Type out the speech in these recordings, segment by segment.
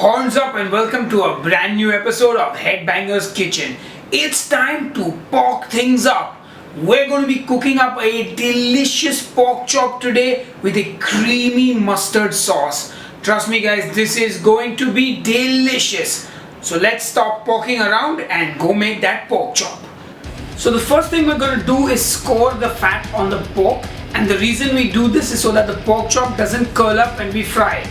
Horns up and welcome to a brand new episode of Headbanger's Kitchen. It's time to pork things up. We're going to be cooking up a delicious pork chop today with a creamy mustard sauce. Trust me guys, this is going to be delicious. So let's stop porking around and go make that pork chop. So the first thing we're going to do is score the fat on the pork, and the reason we do this is so that the pork chop doesn't curl up when we fry it.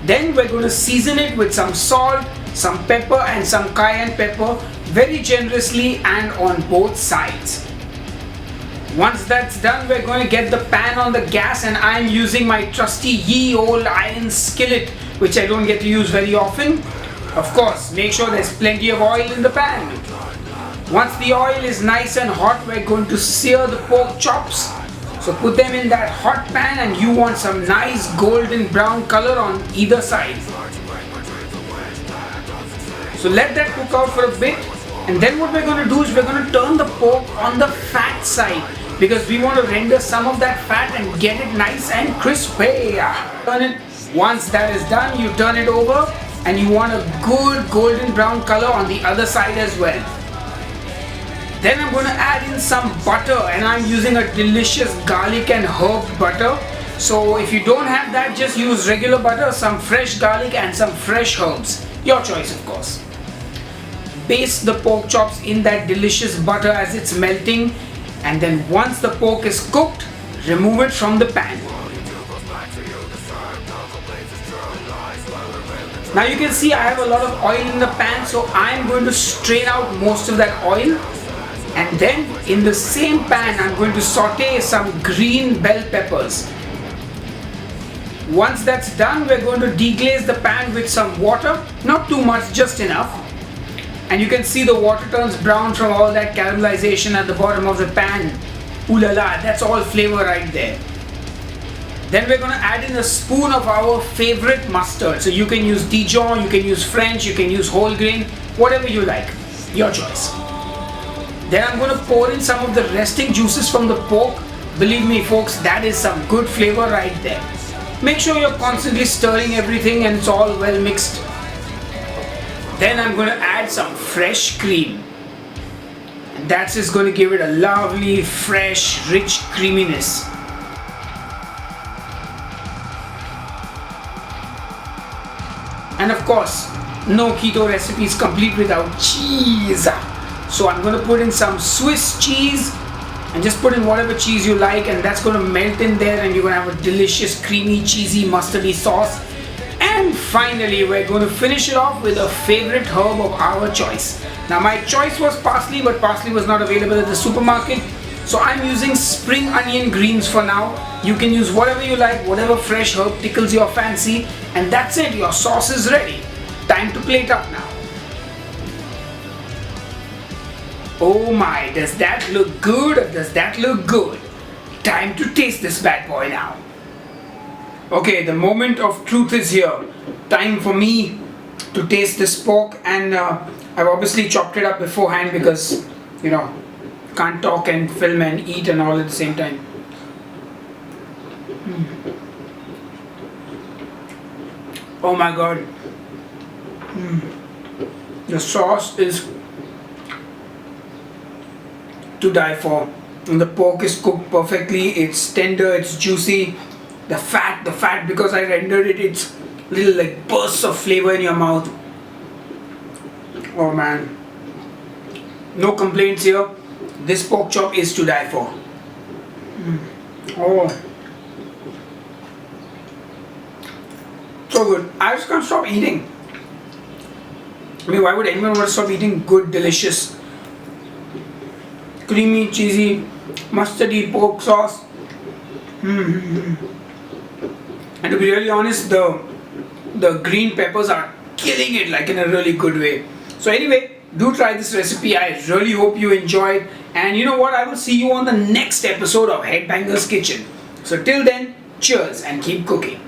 Then we're going to season it with some salt, some pepper and some cayenne pepper very generously and on both sides. Once that's done, we're going to get the pan on the gas, and I'm using my trusty ye old iron skillet, which I don't get to use very often. Of course, make sure there's plenty of oil in the pan. Once the oil is nice and hot, we're going to sear the pork chops. So put them in that hot pan, and you want some nice golden brown color on either side. So let that cook out for a bit, and then what we're going to do is we're going to turn the pork on the fat side, because we want to render some of that fat and get it nice and crispy. Turn it. Once that is done, you turn it over, and you want a good golden brown color on the other side as well. Then I'm going to add in some butter, and I'm using a delicious garlic and herb butter. So if you don't have that, just use regular butter, some fresh garlic and some fresh herbs. Your choice, of course. Baste the pork chops in that delicious butter as it's melting, and then once the pork is cooked, remove it from the pan. Now you can see I have a lot of oil in the pan, so I'm going to strain out most of that oil. And then in the same pan, I'm going to saute some green bell peppers. Once that's done, we're going to deglaze the pan with some water. Not too much, just enough. And you can see the water turns brown from all that caramelization at the bottom of the pan. Ooh la la, that's all flavor right there. Then we're going to add in a spoon of our favorite mustard. So you can use Dijon, you can use French, you can use whole grain, whatever you like. Your choice. Then I'm going to pour in some of the resting juices from the pork. Believe me folks, that is some good flavor right there. Make sure you're constantly stirring everything and it's all well mixed. Then I'm going to add some fresh cream. And that's just going to give it a lovely, fresh, rich creaminess. And of course, no keto recipe is complete without cheese. So I'm going to put in some Swiss cheese, and just put in whatever cheese you like, and that's going to melt in there, and you're going to have a delicious creamy cheesy mustardy sauce. And finally we're going to finish it off with a favorite herb of our choice. Now my choice was parsley, but parsley was not available at the supermarket, so I'm using spring onion greens for now. You can use whatever you like, whatever fresh herb tickles your fancy, and that's it, your sauce is ready. Time to plate up now. Oh my, does that look good or does that look good? Time to taste this bad boy now. Okay, the moment of truth is here. Time for me to taste this pork, and I've obviously chopped it up beforehand because, you know, can't talk and film and eat and all at the same time. Oh my god. The sauce is to die for, and the pork is cooked perfectly. It's tender, it's juicy. The fat, because I rendered it, it's little like bursts of flavor in your mouth. Oh man, no complaints here. This pork chop is to die for. Oh, so good. I just can't stop eating. I mean, why would anyone want to stop eating good, delicious, creamy, cheesy, mustardy pork sauce? And to be really honest, the green peppers are killing it, like in a really good way. So anyway, do try this recipe. I really hope you enjoyed. And you know what? I will see you on the next episode of Headbanger's Kitchen. So till then, cheers and keep cooking.